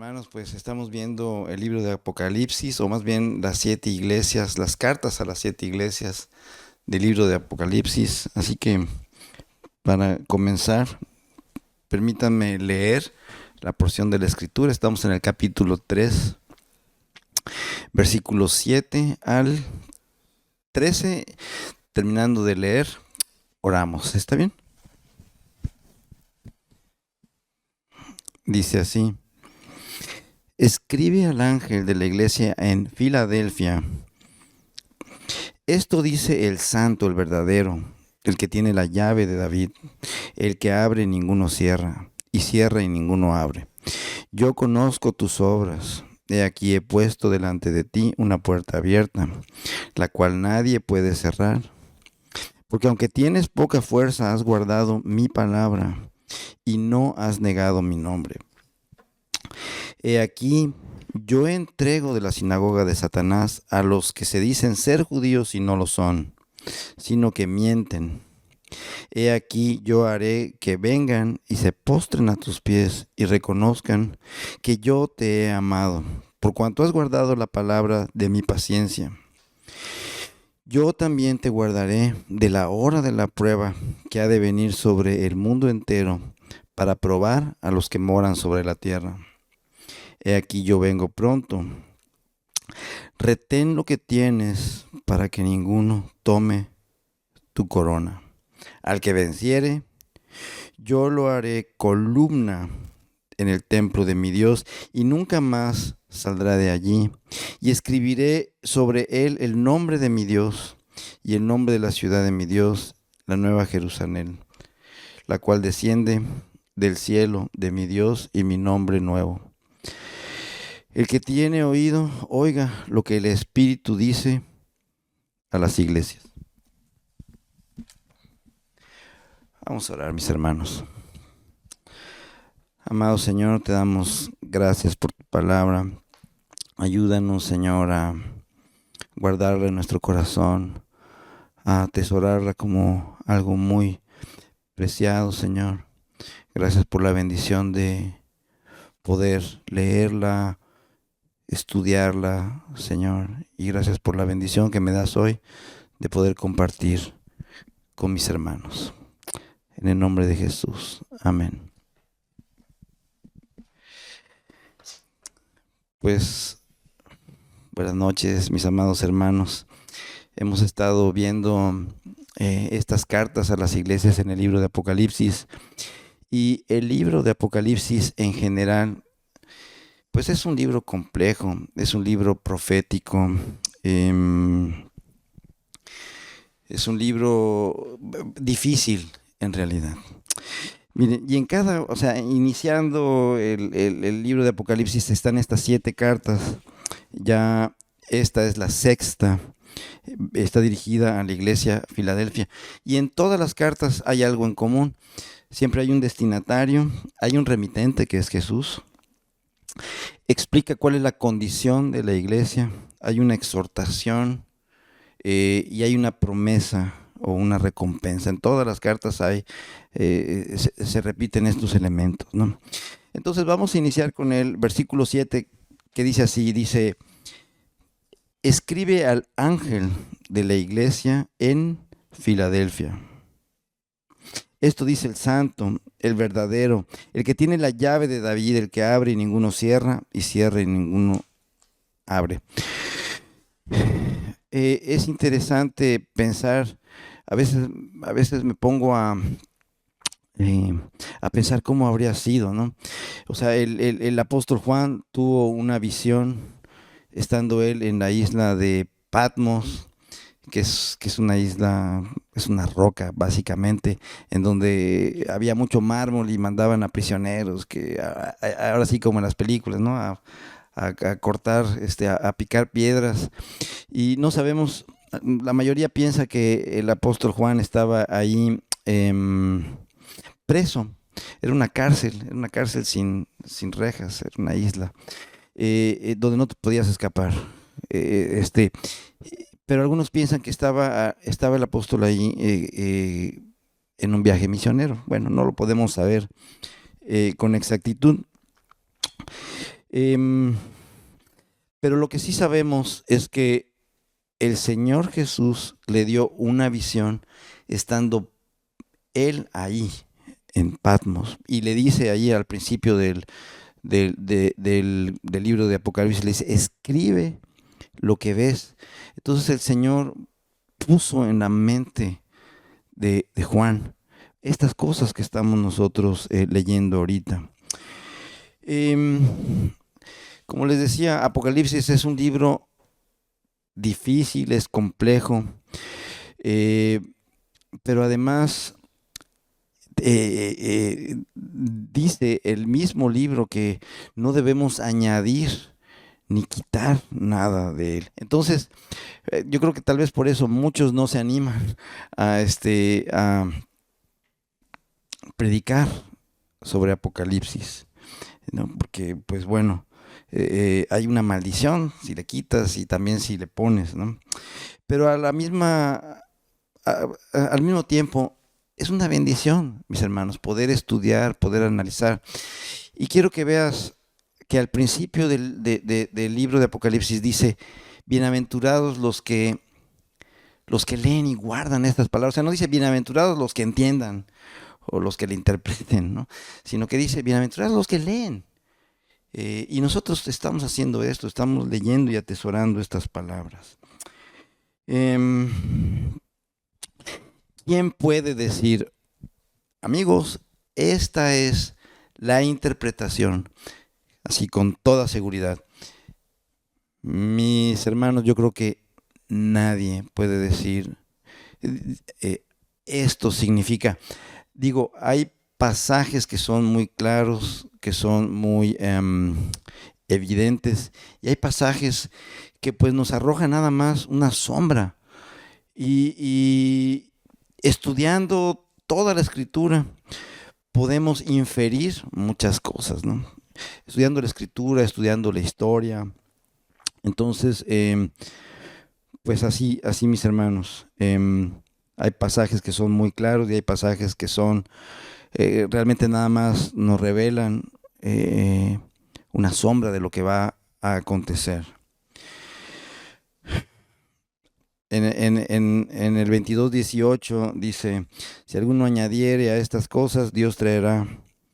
hermanos, pues estamos viendo el libro de Apocalipsis, o más bien las 7 iglesias, las cartas a las 7 iglesias del libro de Apocalipsis. Así que para comenzar, permítanme leer la porción de la escritura. Estamos en el capítulo 3, versículos 7 al 13. Terminando de leer, oramos. ¿Está bien? Dice así: escribe al ángel de la iglesia en Filadelfia. Esto dice el santo, el verdadero, el que tiene la llave de David, el que abre y ninguno cierra, y cierra y ninguno abre. Yo conozco tus obras. He aquí he puesto delante de ti una puerta abierta, la cual nadie puede cerrar. Porque aunque tienes poca fuerza, has guardado mi palabra y no has negado mi nombre. He aquí, yo entrego de la sinagoga de Satanás a los que se dicen ser judíos y no lo son, sino que mienten. He aquí, yo haré que vengan y se postren a tus pies y reconozcan que yo te he amado, por cuanto has guardado la palabra de mi paciencia. Yo también te guardaré de la hora de la prueba que ha de venir sobre el mundo entero para probar a los que moran sobre la tierra. He aquí yo vengo pronto. Retén lo que tienes para que ninguno tome tu corona. Al que venciere, yo lo haré columna en el templo de mi Dios y nunca más saldrá de allí. Y escribiré sobre él el nombre de mi Dios y el nombre de la ciudad de mi Dios, la nueva Jerusalén, la cual desciende del cielo de mi Dios, y mi nombre nuevo. El que tiene oído, oiga lo que el Espíritu dice a las iglesias. Vamos a orar, mis hermanos. Amado Señor, te damos gracias por tu palabra. Ayúdanos, Señor, a guardarla en nuestro corazón, a atesorarla como algo muy preciado, Señor. Gracias por la bendición de poder leerla, estudiarla, Señor. Y gracias por la bendición que me das hoy de poder compartir con mis hermanos. En el nombre de Jesús. Amén. Pues, buenas noches, mis amados hermanos. Hemos estado viendo estas cartas a las iglesias en el libro de Apocalipsis. Y el libro de Apocalipsis en general, pues es un libro complejo, es un libro profético, es un libro difícil en realidad. Miren, y en cada, o sea, iniciando el libro de Apocalipsis están estas 7 cartas. Ya esta es la sexta. Está dirigida a la iglesia Filadelfia. Y en todas las cartas hay algo en común. Siempre hay un destinatario, hay un remitente que es Jesús. Explica cuál es la condición de la iglesia. Hay una exhortación y hay una promesa o una recompensa. En todas las cartas se repiten estos elementos, ¿no? Entonces vamos a iniciar con el versículo 7, que dice así, dice: escribe al ángel de la iglesia en Filadelfia. Esto dice el santo, el verdadero, el que tiene la llave de David, el que abre y ninguno cierra, y cierra y ninguno abre. Es interesante pensar, a veces me pongo a pensar cómo habría sido, ¿no? O sea, el apóstol Juan tuvo una visión estando él en la isla de Patmos, que es una isla, es una roca básicamente, en donde había mucho mármol y mandaban a prisioneros, que ahora sí como en las películas, ¿no? A cortar, a picar piedras. Y no sabemos, la mayoría piensa que el apóstol Juan estaba ahí preso. Era una cárcel sin rejas, era una isla donde no te podías escapar. Pero algunos piensan que estaba el apóstol ahí en un viaje misionero. Bueno, no lo podemos saber con exactitud. Em, pero lo que sí sabemos es que el Señor Jesús le dio una visión estando él ahí en Patmos y le dice ahí al principio del libro de Apocalipsis, le dice, escribe lo que ves. Entonces el Señor puso en la mente de Juan estas cosas que estamos nosotros leyendo ahorita. Em, como les decía, Apocalipsis es un libro difícil, es complejo, eh, pero además dice el mismo libro que no debemos añadir ni quitar nada de él. Entonces, yo creo que tal vez por eso muchos no se animan a predicar sobre Apocalipsis, ¿no? Porque, pues bueno, hay una maldición si le quitas y también si le pones, ¿no? Pero al mismo tiempo, es una bendición, mis hermanos, poder estudiar, poder analizar. Y quiero que veas que al principio del libro de Apocalipsis dice, bienaventurados los que leen y guardan estas palabras. O sea, no dice bienaventurados los que entiendan o los que le interpreten, ¿no? Sino que dice bienaventurados los que leen. Y nosotros estamos haciendo esto, estamos leyendo y atesorando estas palabras. ¿Quién puede decir, amigos, esta es la interpretación, así con toda seguridad? Mis hermanos, yo creo que nadie puede decir, esto significa, digo, hay pasajes que son muy claros, que son muy evidentes, y hay pasajes que pues nos arrojan nada más una sombra. Y estudiando toda la escritura podemos inferir muchas cosas, ¿no? Estudiando la escritura, estudiando la historia. Entonces, pues así mis hermanos, hay pasajes que son muy claros y hay pasajes que son, realmente nada más nos revelan una sombra de lo que va a acontecer. En el 22:18 dice, si alguno añadiere a estas cosas, Dios traerá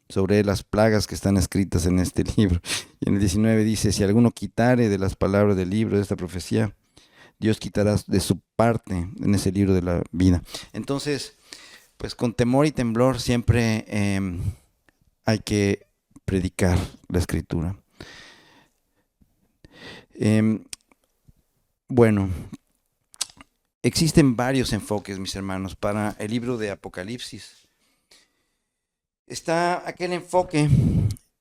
sobre él las plagas que están escritas en este libro. Y en el 19 dice, si alguno quitare de las palabras del libro de esta profecía, Dios quitará de su parte en ese libro de la vida. Entonces, pues con temor y temblor siempre hay que predicar la escritura. Bueno, existen varios enfoques, mis hermanos, para el libro de Apocalipsis. Está aquel enfoque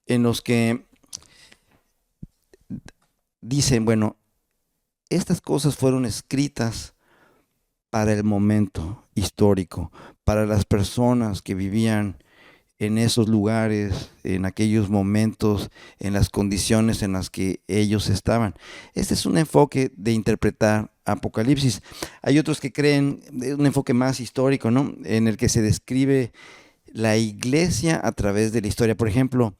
en los que dicen, bueno, estas cosas fueron escritas para el momento histórico, para las personas que vivían en esos lugares, en aquellos momentos, en las condiciones en las que ellos estaban. Este es un enfoque de interpretar Apocalipsis. Hay otros que creen un enfoque más histórico, ¿no? En el que se describe la iglesia a través de la historia. Por ejemplo,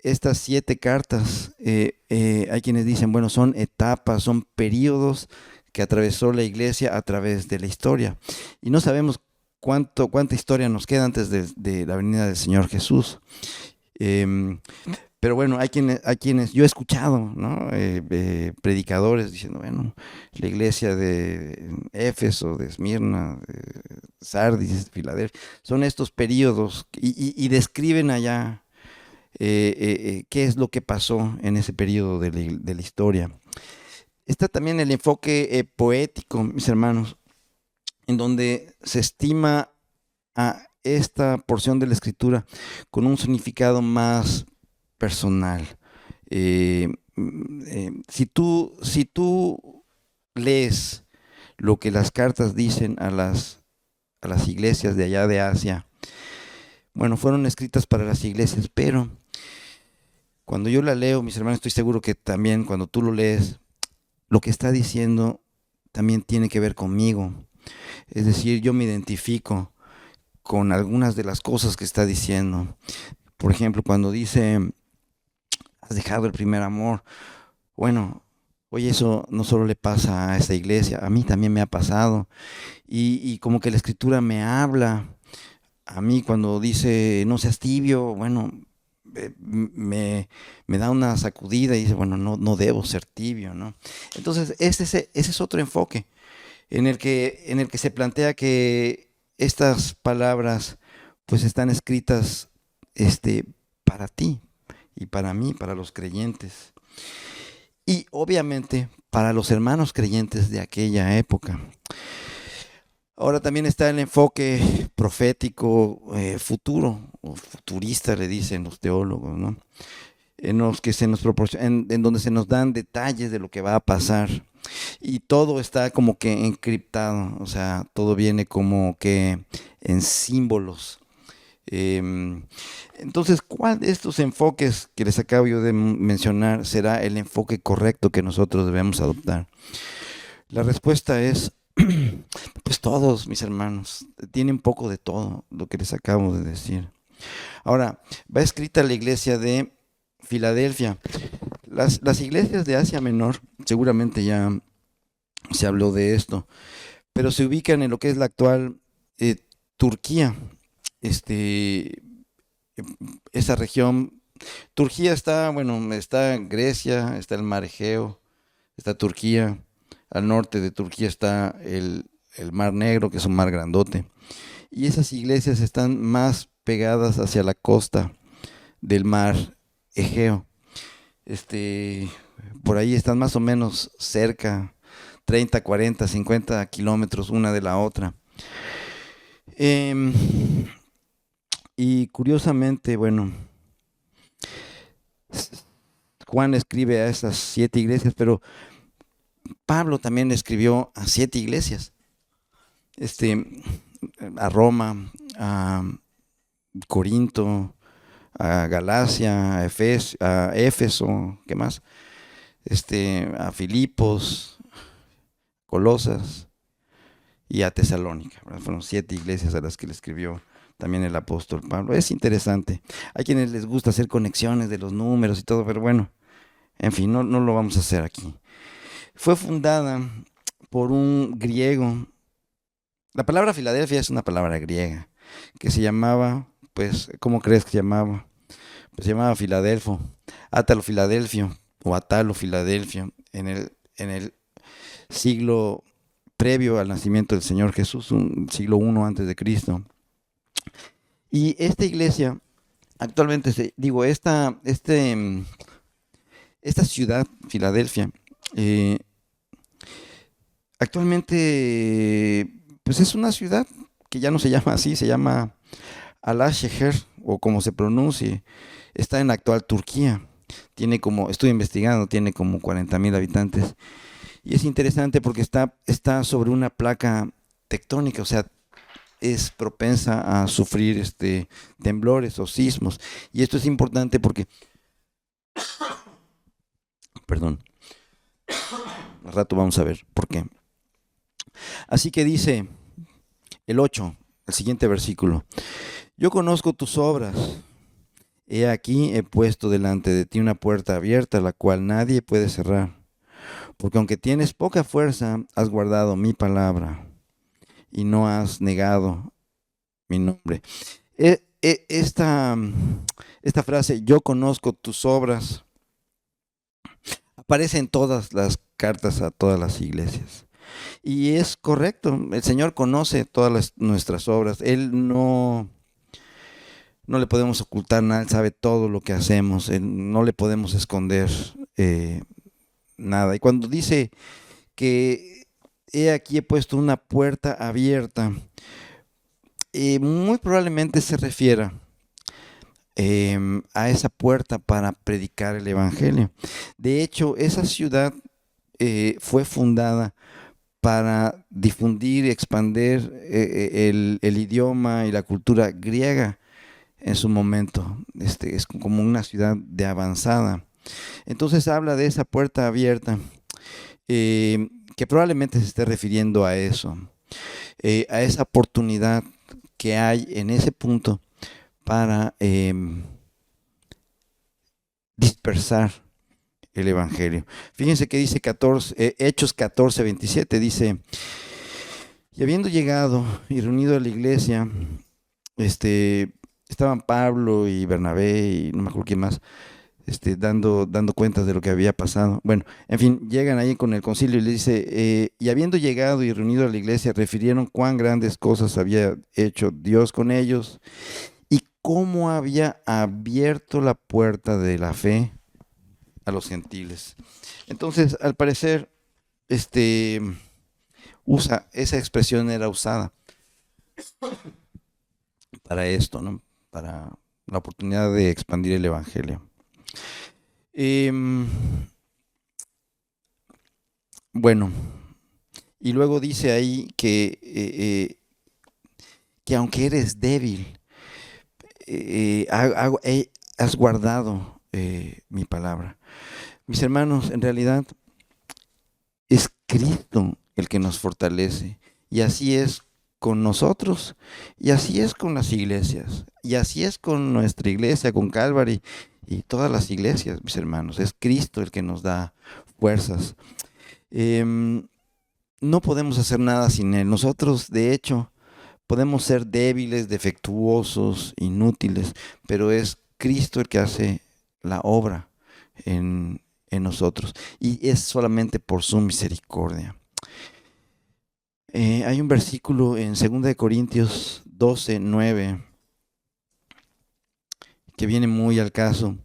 estas 7 cartas, hay quienes dicen, bueno, son etapas, son periodos que atravesó la iglesia a través de la historia. Y no sabemos cuánta historia nos queda antes de la venida del Señor Jesús. Pero bueno, hay quienes yo he escuchado, ¿no? Predicadores diciendo, bueno, la iglesia de Éfeso, de Esmirna, de Sardis, de Filadelfia, son estos periodos y describen allá qué es lo que pasó en ese periodo de la historia. Está también el enfoque poético, mis hermanos, en donde se estima a esta porción de la escritura con un significado más personal. Si tú lees lo que las cartas dicen a las iglesias de allá de Asia, bueno, fueron escritas para las iglesias, pero cuando yo la leo, mis hermanos, estoy seguro que también cuando tú lo lees, lo que está diciendo también tiene que ver conmigo. Es decir, yo me identifico con algunas de las cosas que está diciendo. Por ejemplo, cuando dice has dejado el primer amor. Bueno, oye, eso no solo le pasa a esta iglesia, a mí también me ha pasado. Y como que la escritura me habla, a mí cuando dice no seas tibio, bueno, me da una sacudida y dice, bueno, no debo ser tibio, ¿no? Entonces, ese es otro enfoque en el que se plantea que estas palabras pues están escritas para ti y para mí, para los creyentes. Y obviamente para los hermanos creyentes de aquella época. Ahora también está el enfoque profético futuro, o futurista le dicen los teólogos, ¿no? En los que se nos proporciona, en donde se nos dan detalles de lo que va a pasar. Y todo está como que encriptado, o sea, todo viene como que en símbolos. Entonces, ¿cuál de estos enfoques que les acabo yo de mencionar será el enfoque correcto que nosotros debemos adoptar? La respuesta es, pues todos, mis hermanos, tiene un poco de todo lo que les acabo de decir. Ahora, va escrita la iglesia de Filadelfia. Las iglesias de Asia Menor, seguramente ya se habló de esto, pero se ubican en lo que es la actual Turquía. Este, esa región, Turquía está, bueno, está Grecia, está el Mar Egeo, está Turquía, al norte de Turquía está el Mar Negro, que es un mar grandote, y esas iglesias están más pegadas hacia la costa del Mar Egeo. Por ahí están más o menos cerca, 30, 40, 50 kilómetros una de la otra. Y curiosamente, bueno, Juan escribe a esas 7 iglesias, pero Pablo también escribió a 7 iglesias. A Roma, a Corinto, a Galacia, a Éfeso, ¿qué más? A Filipos, Colosas y a Tesalónica. Fueron 7 iglesias a las que le escribió también el apóstol Pablo. Es interesante. Hay quienes les gusta hacer conexiones de los números y todo, pero bueno, en fin, no lo vamos a hacer aquí. Fue fundada por un griego. La palabra Filadelfia es una palabra griega que se llamaba, pues, ¿cómo crees que se llamaba? Pues se llamaba Filadelfo, Átalo Filadelfio o Atalo Filadelfio en el siglo previo al nacimiento del Señor Jesús, un siglo I antes de Cristo. Y esta iglesia, actualmente, esta ciudad, Filadelfia, actualmente, pues es una ciudad que ya no se llama así, se llama Alaşehir, o como se pronuncie. Está en la actual Turquía. Estoy investigando, tiene como 40,000 habitantes. Y es interesante porque está sobre una placa tectónica, o sea, es propensa a sufrir temblores o sismos. Y esto es importante porque, perdón, al rato vamos a ver por qué. Así que dice el 8, el siguiente versículo: yo conozco tus obras. He aquí he puesto delante de ti una puerta abierta, la cual nadie puede cerrar. Porque aunque tienes poca fuerza, has guardado mi palabra y no has negado mi nombre. Esta frase, yo conozco tus obras, aparece en todas las cartas a todas las iglesias. Y es correcto, el Señor conoce todas nuestras obras. Él no le podemos ocultar nada, Él sabe todo lo que hacemos, no le podemos esconder nada. Y cuando dice que he aquí he puesto una puerta abierta, muy probablemente se refiera a esa puerta para predicar el Evangelio. De hecho, esa ciudad fue fundada para difundir y expandir el idioma y la cultura griega en su momento. Es como una ciudad de avanzada. Entonces habla de esa puerta abierta, que probablemente se esté refiriendo a eso, a esa oportunidad que hay en ese punto para dispersar el evangelio. Fíjense que dice Hechos 14:27, dice: y habiendo llegado y reunido a la iglesia, estaban Pablo y Bernabé y no me acuerdo quién más, dando cuentas de lo que había pasado. Bueno, en fin, llegan ahí con el concilio y le dice, y habiendo llegado y reunido a la iglesia, refirieron cuán grandes cosas había hecho Dios con ellos y cómo había abierto la puerta de la fe a los gentiles. Entonces, al parecer, esa expresión era usada para esto, ¿no? Para la oportunidad de expandir el evangelio. Bueno, y luego dice ahí que aunque eres débil, has guardado mi palabra. Mis hermanos, en realidad es Cristo el que nos fortalece. Y así es con nosotros, y así es con las iglesias, y así es con nuestra iglesia, con Calvary, y todas las iglesias, mis hermanos. Es Cristo el que nos da fuerzas. No podemos hacer nada sin Él. Nosotros, de hecho, podemos ser débiles, defectuosos, inútiles, pero es Cristo el que hace la obra en nosotros, y es solamente por su misericordia. Hay un versículo en 2 Corintios 12:9 que viene muy al caso.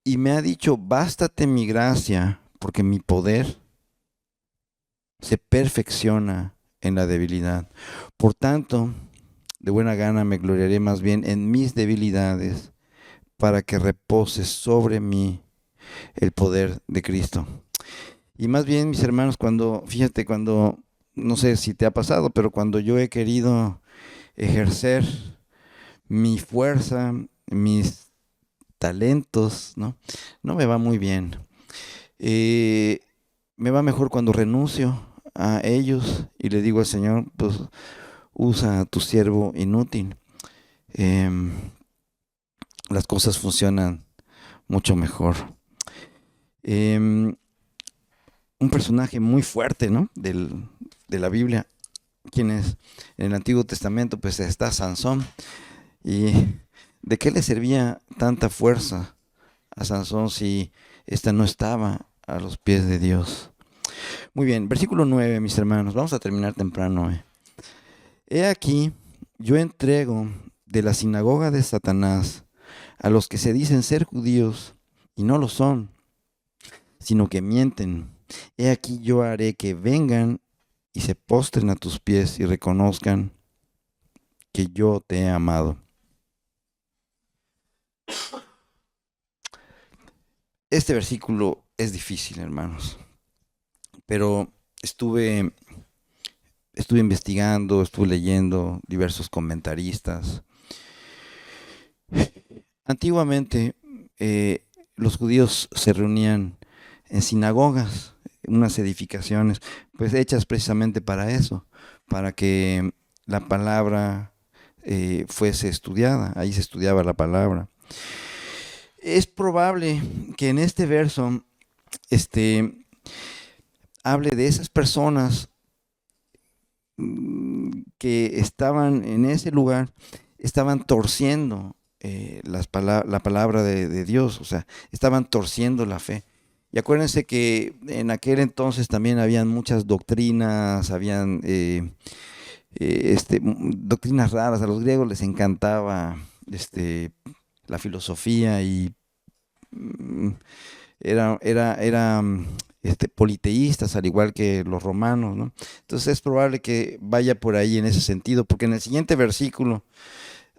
Y me ha dicho, bástate mi gracia, porque mi poder se perfecciona en la debilidad. Por tanto, de buena gana me gloriaré más bien en mis debilidades, para que repose sobre mí el poder de Cristo. Y más bien, mis hermanos, fíjate, no sé si te ha pasado, pero cuando yo he querido ejercer mi fuerza, mis talentos, no me va muy bien. Me va mejor cuando renuncio a ellos y le digo al Señor, pues usa a tu siervo inútil. Las cosas funcionan mucho mejor. Un personaje muy fuerte, ¿no? De la Biblia, quien es en el Antiguo Testamento, pues está Sansón. ¿Y de qué le servía tanta fuerza a Sansón si ésta no estaba a los pies de Dios? Muy bien, versículo 9, mis hermanos, vamos a terminar temprano. He aquí, yo entrego de la sinagoga de Satanás a los que se dicen ser judíos y no lo son, sino que mienten. He aquí yo haré que vengan y se postren a tus pies y reconozcan que yo te he amado. Este versículo es difícil, hermanos, pero estuve investigando, estuve leyendo diversos comentaristas. Antiguamente los judíos se reunían en sinagogas, unas edificaciones, pues hechas precisamente para eso, para que la palabra fuese estudiada. Ahí se estudiaba la palabra. Es probable que en este verso hable de esas personas que estaban en ese lugar, estaban torciendo la palabra de Dios, o sea, estaban torciendo la fe. Y acuérdense que en aquel entonces también habían muchas doctrinas, habían doctrinas raras. A los griegos les encantaba la filosofía y eran politeístas, al igual que los romanos, ¿no? Entonces es probable que vaya por ahí en ese sentido, porque en el siguiente versículo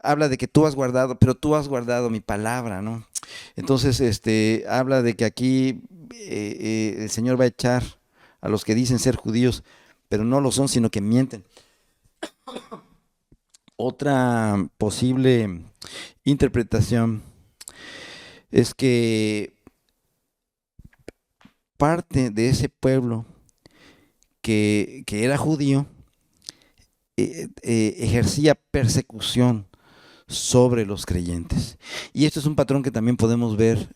habla de que tú has guardado, pero tú has guardado mi palabra, ¿no? Entonces, habla de que aquí el Señor va a echar a los que dicen ser judíos, pero no lo son, sino que mienten. Otra posible interpretación es que parte de ese pueblo que era judío ejercía persecución sobre los creyentes. Y esto es un patrón que también podemos ver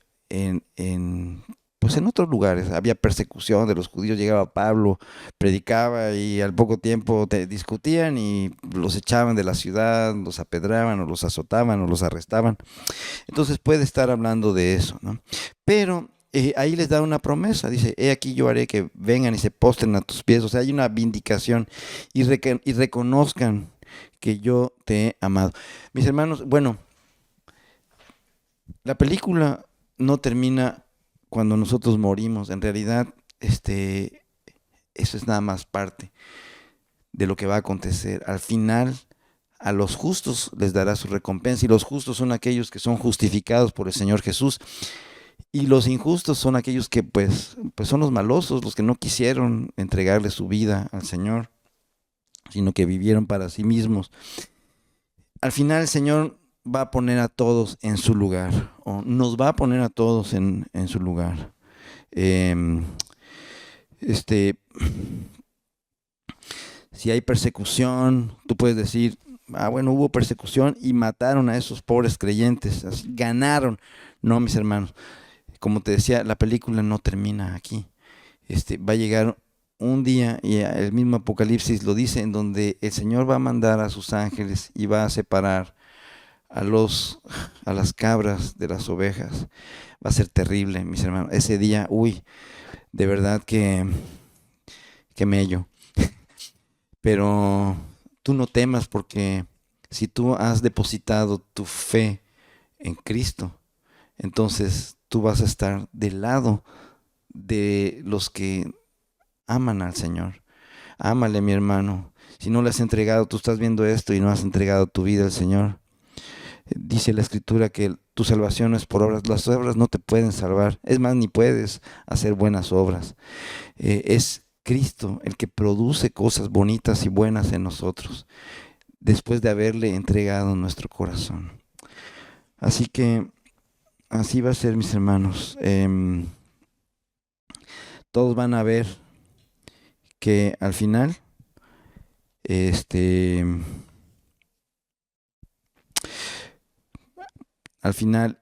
pues en otros lugares. Había persecución de los judíos, llegaba Pablo, predicaba y al poco tiempo discutían y los echaban de la ciudad, los apedraban o los azotaban o los arrestaban. Entonces puede estar hablando de eso, ¿no? Pero ahí les da una promesa, dice, he aquí yo haré que vengan y se postren a tus pies. O sea, hay una vindicación y reconozcan que yo te he amado. Mis hermanos, bueno, la película no termina cuando nosotros morimos. En realidad, eso es nada más parte de lo que va a acontecer. Al final, a los justos les dará su recompensa, y los justos son aquellos que son justificados por el Señor Jesús, y los injustos son aquellos que pues son los malosos, los que no quisieron entregarle su vida al Señor, sino que vivieron para sí mismos. Al final el Señor va a poner a todos en su lugar, o nos va a poner a todos en su lugar. Si hay persecución, tú puedes decir, bueno, hubo persecución y mataron a esos pobres creyentes, así, ganaron. No, mis hermanos, como te decía, la película no termina aquí. Va a llegar un día, y el mismo Apocalipsis lo dice, en donde el Señor va a mandar a sus ángeles y va a separar a las cabras de las ovejas. Va a ser terrible, mis hermanos. Ese día, de verdad que mello. Pero tú no temas, porque si tú has depositado tu fe en Cristo, entonces tú vas a estar del lado de los que aman al Señor. Ámale, mi hermano. Si no le has entregado, tú estás viendo esto y no has entregado tu vida al Señor. Dice la Escritura que tu salvación no es por obras. Las obras no te pueden salvar. Es más, ni puedes hacer buenas obras. Es Cristo el que produce cosas bonitas y buenas en nosotros, después de haberle entregado nuestro corazón. Así que así va a ser, mis hermanos. Todos van a ver que al final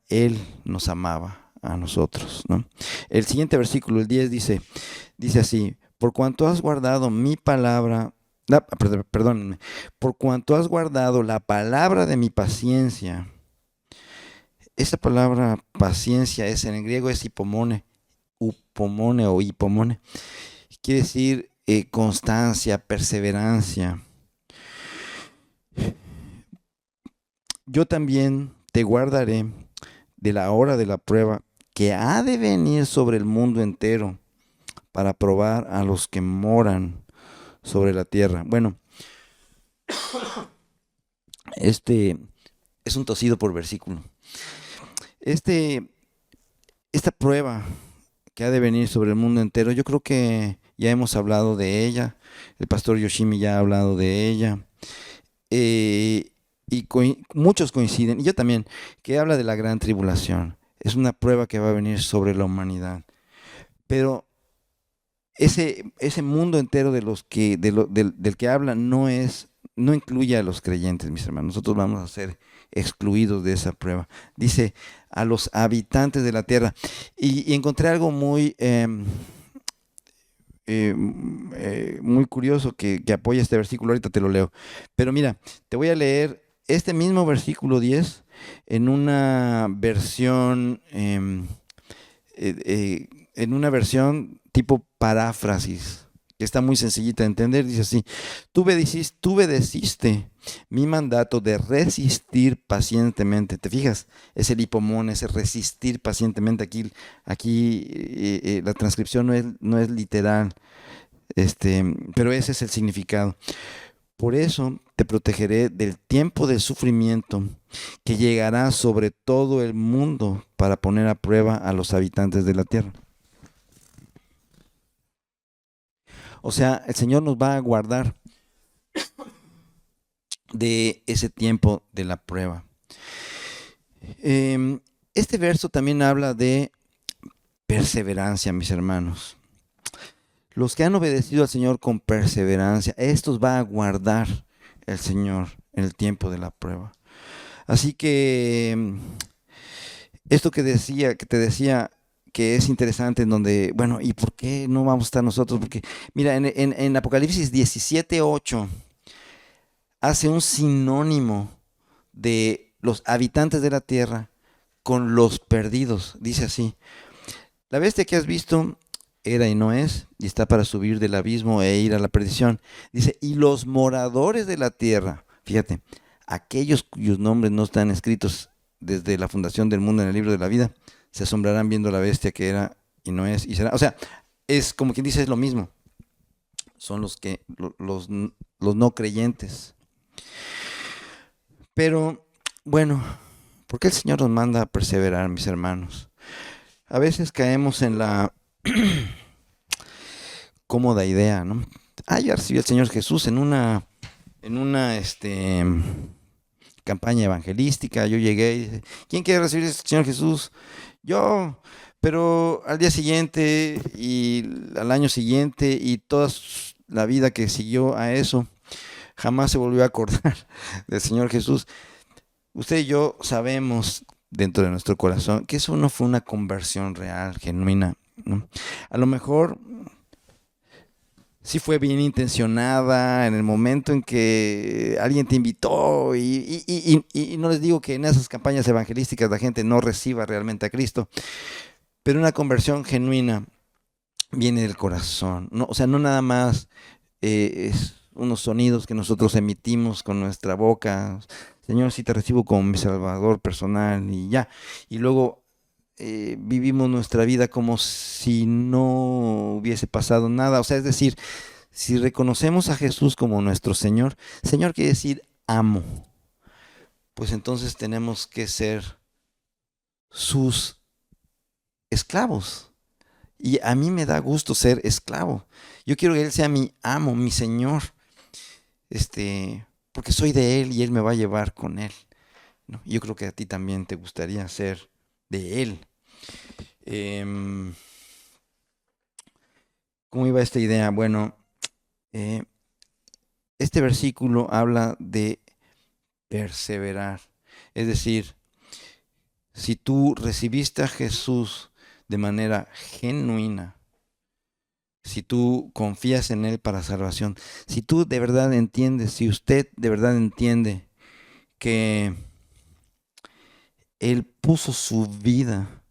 Él nos amaba a nosotros, ¿no? El siguiente versículo, el 10, dice así: por cuanto has guardado mi palabra, perdónenme, por cuanto has guardado la palabra de mi paciencia. Esa palabra paciencia en el griego es upomone o hipomone. Quiere decir constancia, perseverancia. Yo también te guardaré de la hora de la prueba que ha de venir sobre el mundo entero, para probar a los que moran sobre la tierra. Bueno, es un tosido por versículo. Esta prueba que ha de venir sobre el mundo entero, yo creo que ya hemos hablado de ella. El pastor Yoshimi ya ha hablado de ella. Y muchos coinciden, y yo también, que habla de la gran tribulación. Es una prueba que va a venir sobre la humanidad. Pero ese mundo entero del que habla no incluye a los creyentes, mis hermanos. Nosotros vamos a ser excluidos de esa prueba. Dice a los habitantes de la tierra. Y encontré algo muy curioso que apoya este versículo. Ahorita te lo leo. Pero mira, te voy a leer este mismo versículo 10 en una versión tipo paráfrasis, que está muy sencillita de entender. Dice así: tú obedeciste mi mandato de resistir pacientemente. ¿Te fijas? Es el hipomón, ese resistir pacientemente. Aquí la transcripción no es literal, pero ese es el significado. Por eso te protegeré del tiempo de sufrimiento que llegará sobre todo el mundo, para poner a prueba a los habitantes de la tierra. O sea, el Señor nos va a guardar de ese tiempo de la prueba. Este verso también habla de perseverancia, mis hermanos. Los que han obedecido al Señor con perseverancia, estos va a guardar el Señor en el tiempo de la prueba. Así que esto que te decía que es interesante en donde, bueno, ¿y por qué no vamos a estar nosotros? Porque, mira, en Apocalipsis 17:8 hace un sinónimo de los habitantes de la tierra con los perdidos. Dice así: la bestia que has visto era y no es, y está para subir del abismo e ir a la perdición. Dice, y los moradores de la tierra, fíjate, aquellos cuyos nombres no están escritos desde la fundación del mundo en el libro de la vida, se asombrarán viendo la bestia que era y no es y será. O sea, es como quien dice, es lo mismo. Son los no creyentes. Pero, bueno, ¿por qué el Señor nos manda a perseverar, mis hermanos? A veces caemos en la cómoda idea, ¿no? Ya recibí al Señor Jesús en una campaña evangelística. Yo llegué y dije, ¿quién quiere recibir al Señor Jesús? Yo. Pero al día siguiente y al año siguiente y toda la vida que siguió a eso, jamás se volvió a acordar del Señor Jesús. Usted y yo sabemos dentro de nuestro corazón que eso no fue una conversión real, genuina, ¿no? A lo mejor sí fue bien intencionada en el momento en que alguien te invitó y no les digo que en esas campañas evangelísticas la gente no reciba realmente a Cristo, pero una conversión genuina viene del corazón, ¿no? O sea, no nada más es unos sonidos que nosotros emitimos con nuestra boca. Señor, sí te recibo como mi Salvador personal y ya. Y luego vivimos nuestra vida como si no hubiese pasado nada. O sea, es decir, si reconocemos a Jesús como nuestro Señor, Señor quiere decir amo, pues entonces tenemos que ser sus esclavos. Y a mí me da gusto ser esclavo. Yo quiero que Él sea mi amo, mi Señor, porque soy de Él y Él me va a llevar con Él, ¿no? Yo creo que a ti también te gustaría ser de Él. ¿Cómo iba esta idea? Bueno, este versículo habla de perseverar. Es decir, si tú recibiste a Jesús de manera genuina, si tú confías en Él para salvación, si tú de verdad entiendes, si usted de verdad entiende que Él puso su vida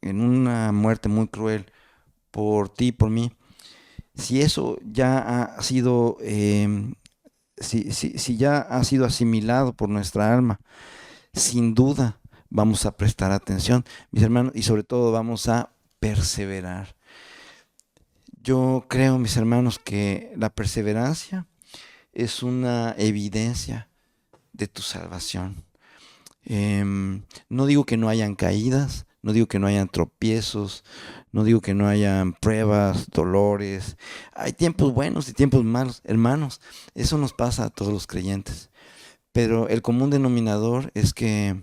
en una muerte muy cruel por ti, por mí, si eso ya ha sido, si ya ha sido asimilado por nuestra alma, sin duda vamos a prestar atención, mis hermanos, y sobre todo vamos a perseverar. Yo creo, mis hermanos, que la perseverancia es una evidencia de tu salvación. No digo que no hayan caídas, no digo que no hayan tropiezos, no digo que no hayan pruebas, dolores. Hay tiempos buenos y tiempos malos, hermanos. Eso nos pasa a todos los creyentes. Pero el común denominador es que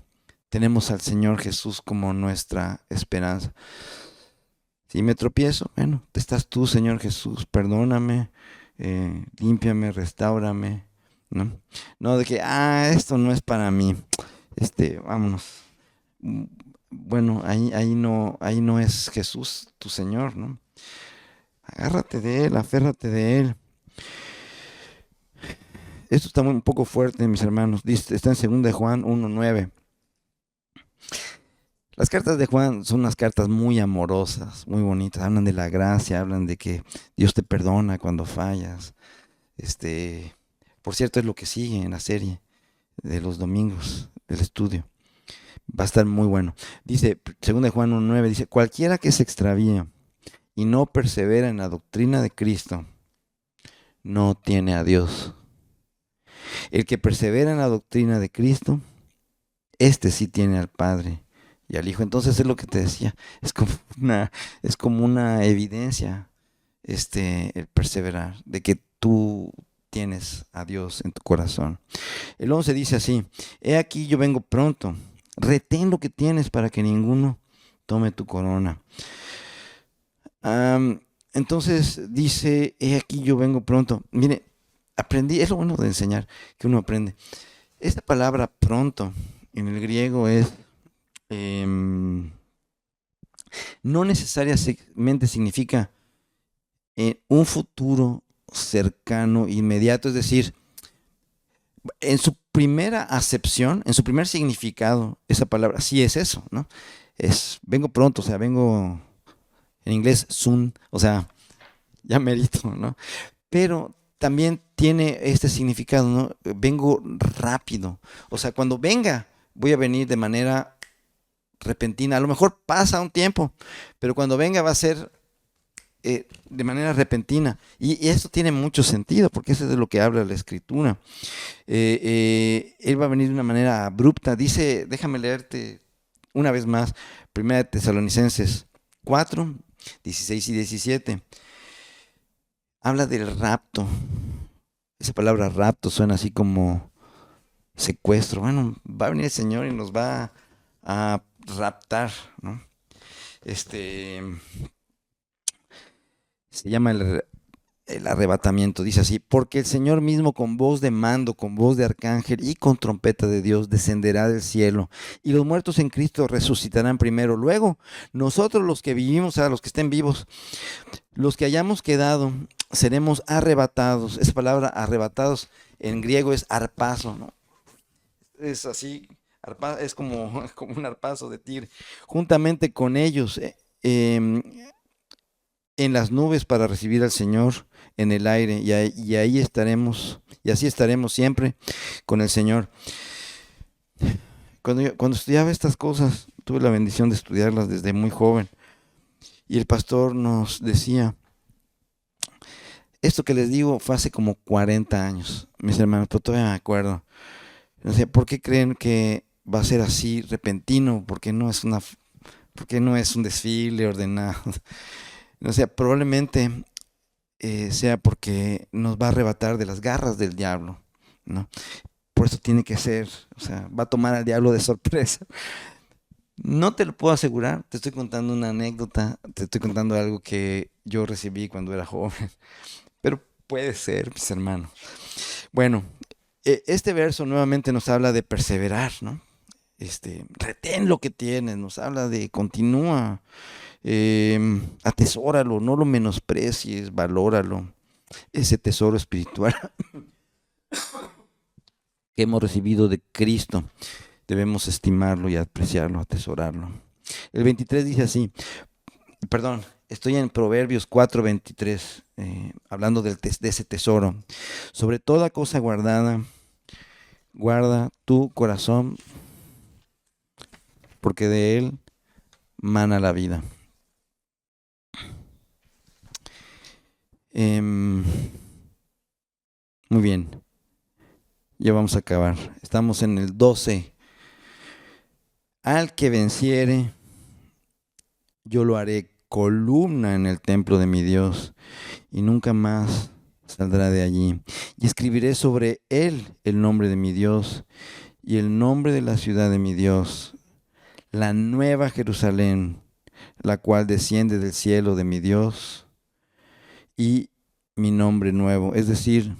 tenemos al Señor Jesús como nuestra esperanza. Si me tropiezo, bueno, estás tú, Señor Jesús, perdóname, límpiame, restáurame, ¿no? No de que, esto no es para mí, vámonos. Bueno, ahí no es Jesús, tu Señor, ¿no? Agárrate de Él, aférrate de Él. Esto está un poco fuerte, mis hermanos. Está en 2 de Juan 1:9. Las cartas de Juan son unas cartas muy amorosas, muy bonitas. Hablan de la gracia, hablan de que Dios te perdona cuando fallas. Por cierto, es lo que sigue en la serie de los domingos del estudio. Va a estar muy bueno. Dice, 2 de Juan 1:9, dice, cualquiera que se extravíe y no persevera en la doctrina de Cristo, no tiene a Dios. El que persevera en la doctrina de Cristo, sí tiene al Padre y al Hijo. Entonces es lo que te decía, es como una evidencia el perseverar, de que tú tienes a Dios en tu corazón. El 11 dice así, he aquí yo vengo pronto, retén lo que tienes para que ninguno tome tu corona. Entonces dice, he aquí yo vengo pronto. Mire, aprendí, es lo bueno de enseñar, que uno aprende. Esta palabra pronto en el griego es em, no necesariamente significa un futuro cercano, inmediato, es decir, en su primera acepción, en su primer significado, esa palabra sí es eso, ¿no? Es vengo pronto, o sea, vengo en inglés soon, o sea, ya merito, ¿no? Pero también tiene este significado, ¿no? Vengo rápido, o sea, cuando venga, voy a venir de manera repentina. A lo mejor pasa un tiempo, pero cuando venga va a ser de manera repentina. Y esto tiene mucho sentido, porque eso es de lo que habla la escritura. Él va a venir de una manera abrupta. Dice, déjame leerte una vez más, 1 Tesalonicenses 4, 16 y 17. Habla del rapto. Esa palabra rapto suena así como secuestro. Bueno, va a venir el Señor y nos va a raptar, ¿no? Este se llama el arrebatamiento, dice así, porque el Señor mismo con voz de mando, con voz de arcángel y con trompeta de Dios descenderá del cielo, y los muertos en Cristo resucitarán primero. Luego, nosotros los que vivimos, o sea, los que estén vivos, los que hayamos quedado, seremos arrebatados. Esa palabra arrebatados en griego es arpazo, ¿no? Es así, es como, como un arpazo de tigre, juntamente con ellos. En las nubes para recibir al Señor en el aire, y ahí estaremos, y así estaremos siempre con el Señor. Cuando estudiaba estas cosas, tuve la bendición de estudiarlas desde muy joven, y el pastor nos decía, esto que les digo fue hace como 40 años, mis hermanos, pero todavía me acuerdo. O sea, ¿por qué creen que va a ser así repentino? ¿Por qué no es un desfile ordenado? O sea, probablemente sea porque nos va a arrebatar de las garras del diablo, ¿no? Por eso tiene que ser, o sea, va a tomar al diablo de sorpresa. No te lo puedo asegurar, te estoy contando una anécdota, te estoy contando algo que yo recibí cuando era joven, pero puede ser, mis hermanos. Bueno, este verso nuevamente nos habla de perseverar, ¿no? Retén lo que tienes, nos habla de continúa, atesóralo, no lo menosprecies, valóralo, ese tesoro espiritual que hemos recibido de Cristo. Debemos estimarlo y apreciarlo, atesorarlo. El 23 dice así, perdón, estoy en Proverbios 4:23, hablando de ese tesoro. Sobre toda cosa guardada, guarda tu corazón, porque de él mana la vida. Muy bien, ya vamos a acabar. Estamos en el 12. Al que venciere, yo lo haré columna en el templo de mi Dios, y nunca más saldrá de allí. Y escribiré sobre él el nombre de mi Dios y el nombre de la ciudad de mi Dios, la nueva Jerusalén, la cual desciende del cielo de mi Dios, y mi nombre nuevo. Es decir,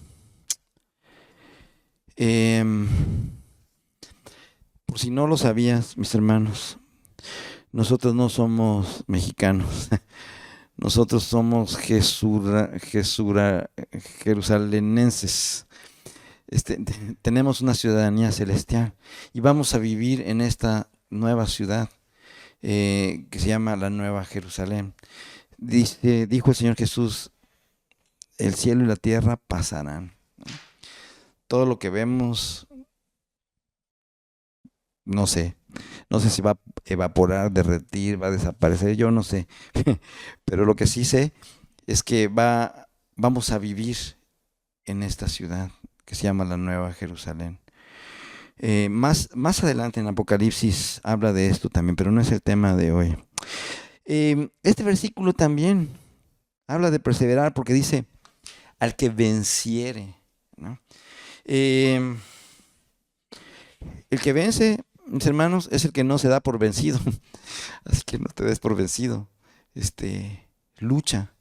por si no lo sabías, mis hermanos, nosotros no somos mexicanos. Nosotros somos jerusalenenses. Tenemos una ciudadanía celestial y vamos a vivir en esta nueva ciudad que se llama la Nueva Jerusalén. Dijo el Señor Jesús, el cielo y la tierra pasarán. Todo lo que vemos, no sé, no sé si va a evaporar, derretir, va a desaparecer, yo no sé. Pero lo que sí sé es que vamos a vivir en esta ciudad que se llama la Nueva Jerusalén. Más adelante en Apocalipsis habla de esto también, pero no es el tema de hoy. Este versículo también habla de perseverar porque dice, al que venciere, ¿no? El que vence, mis hermanos, es el que no se da por vencido. Así que no te des por vencido. Lucha.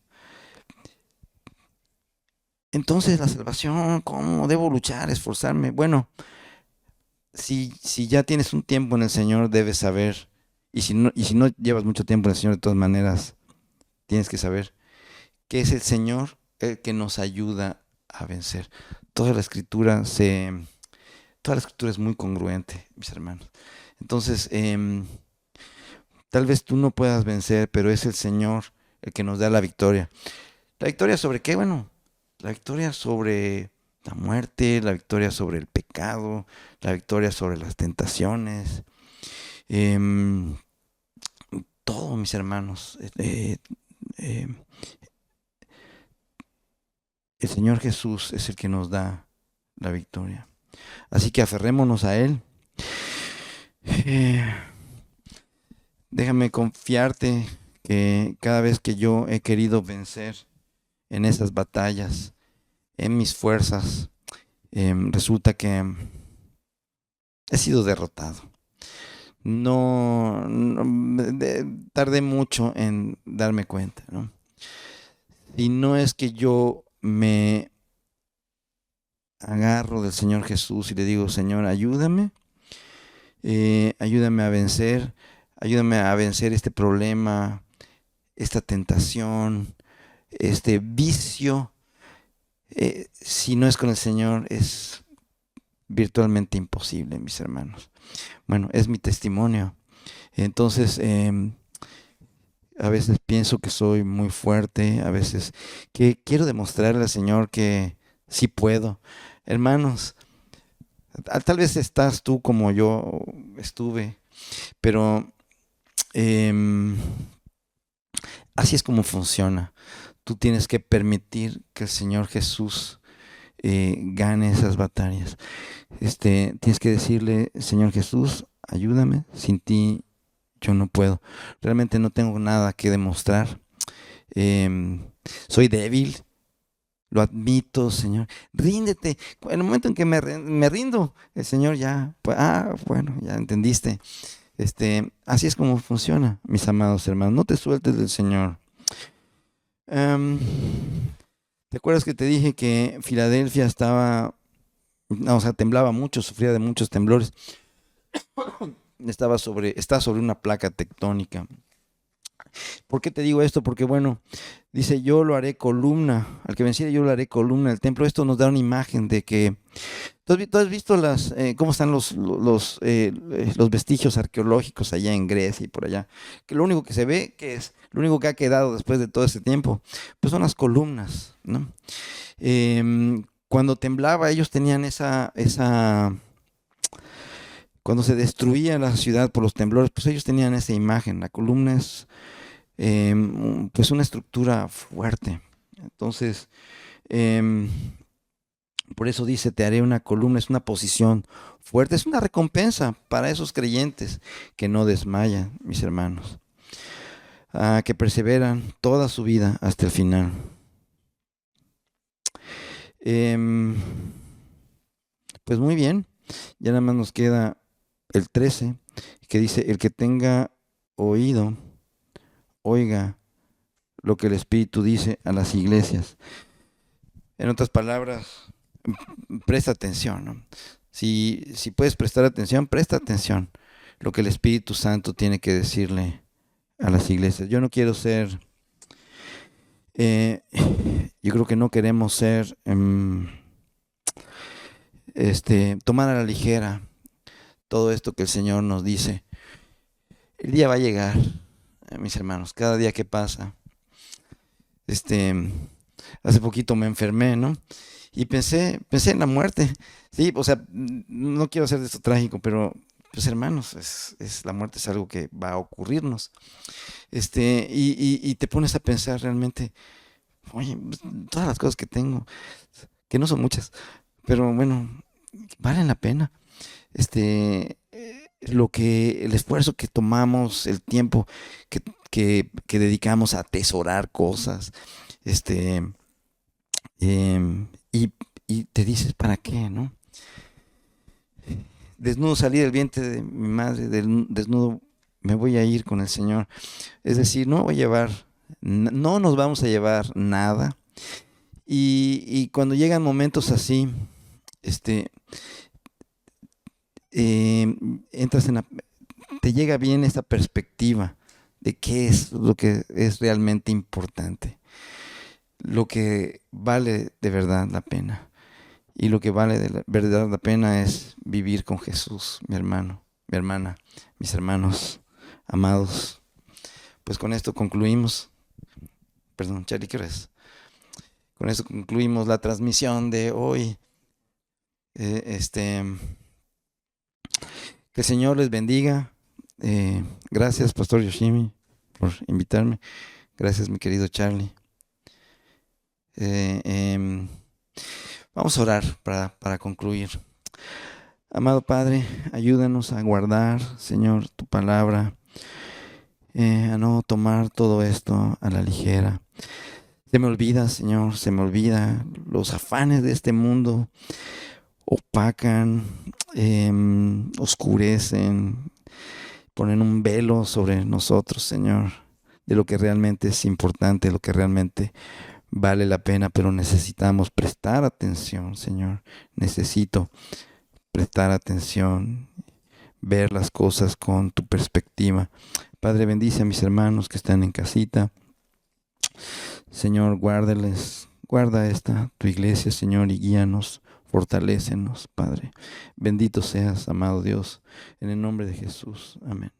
Entonces la salvación, ¿cómo debo luchar, esforzarme? Bueno, si ya tienes un tiempo en el Señor, debes saber, y si no llevas mucho tiempo en el Señor, de todas maneras, tienes que saber que es el Señor el que nos ayuda a vencer. Toda la escritura se, toda la escritura es muy congruente, mis hermanos. Entonces, tal vez tú no puedas vencer, pero es el Señor el que nos da la victoria. ¿La victoria sobre qué? Bueno, la victoria sobre la muerte, la victoria sobre el pecado, la victoria sobre las tentaciones. em, Todo, mis hermanos. Eh, el Señor Jesús es el que nos da la victoria. Así que aferrémonos a Él. Eh, Déjame confiarte que cada vez que yo he querido vencer en esas batallas, en mis fuerzas, resulta que he sido derrotado. Tardé mucho en darme cuenta, ¿no? Y no es que yo me agarro del Señor Jesús y le digo, Señor, ayúdame, ayúdame a vencer este problema, esta tentación, este vicio. Si no es con el Señor, es virtualmente imposible, mis hermanos. Bueno, es mi testimonio. Entonces, a veces pienso que soy muy fuerte, a veces que quiero demostrarle al Señor que sí puedo. Hermanos, tal vez estás tú como yo estuve, pero em, así es como funciona. Tú tienes que permitir que el Señor Jesús gane esas batallas. Tienes que decirle, Señor Jesús, ayúdame, sin ti yo no puedo. Realmente no tengo nada que demostrar. Em, Soy débil, lo admito, Señor. Ríndete. En el momento en que me rindo, el Señor ya, pues, bueno, ya entendiste. Así es como funciona, mis amados hermanos. No te sueltes del Señor. Em, ¿Te acuerdas que te dije que Filadelfia no, o sea, temblaba mucho, sufría de muchos temblores? Está sobre una placa tectónica. ¿Por qué te digo esto? Porque bueno, dice, yo lo haré columna, al que venciere yo lo haré columna del templo. Esto nos da una imagen de que, ¿tú has visto cómo están los vestigios arqueológicos allá en Grecia y por allá? Que lo único que se ve, lo único que ha quedado después de todo ese tiempo, pues son las columnas, ¿no? Cuando temblaba, ellos tenían cuando se destruía la ciudad por los temblores, pues ellos tenían esa imagen. La columna es pues una estructura fuerte. Entonces, em, por eso dice, te haré una columna, es una posición fuerte, es una recompensa para esos creyentes que no desmayan, mis hermanos, que perseveran toda su vida hasta el final. Em, pues muy bien, ya nada más nos queda el 13, que dice, el que tenga oído, oiga lo que el Espíritu dice a las iglesias. En otras palabras, presta atención, ¿no? Si puedes prestar atención, presta atención lo que el Espíritu Santo tiene que decirle a las iglesias. Yo no quiero ser, yo creo que no queremos ser, tomar a la ligera todo esto que el Señor nos dice. El día va a llegar, mis hermanos, cada día que pasa. Hace poquito me enfermé, ¿no? Y pensé en la muerte. Sí, o sea, no quiero hacer de esto trágico, pero pues hermanos, la muerte es algo que va a ocurrirnos. Y te pones a pensar realmente, oye, pues, todas las cosas que tengo, que no son muchas, pero bueno, valen la pena. El esfuerzo que tomamos, el tiempo que dedicamos a atesorar cosas, y te dices, ¿para qué, no? Desnudo salí del vientre de mi madre, desnudo me voy a ir con el Señor. Es decir, no nos vamos a llevar nada. Y cuando llegan momentos así, entras te llega bien esta perspectiva de qué es lo que es realmente importante, lo que vale de verdad la pena. Y lo que vale de verdad la pena es vivir con Jesús, mi hermano, mi hermana, mis hermanos amados. Pues con esto concluimos. Perdón, Charlie, ¿qué hora es? Con esto concluimos la transmisión de hoy. Que el Señor les bendiga. Gracias, Pastor Yoshimi, por invitarme. Gracias, mi querido Charlie. Vamos a orar para concluir. Amado Padre, ayúdanos a guardar, Señor, tu palabra, a no tomar todo esto a la ligera. Se me olvida, Señor, se me olvida. Los afanes de este mundo opacan, oscurecen, ponen un velo sobre nosotros, Señor, de lo que realmente es importante, lo que realmente vale la pena, pero necesitamos prestar atención, Señor. Necesito prestar atención, ver las cosas con tu perspectiva. Padre, bendice a mis hermanos que están en casita. Señor, guarda tu iglesia, Señor, y guíanos, fortalécenos, Padre. Bendito seas, amado Dios, en el nombre de Jesús. Amén.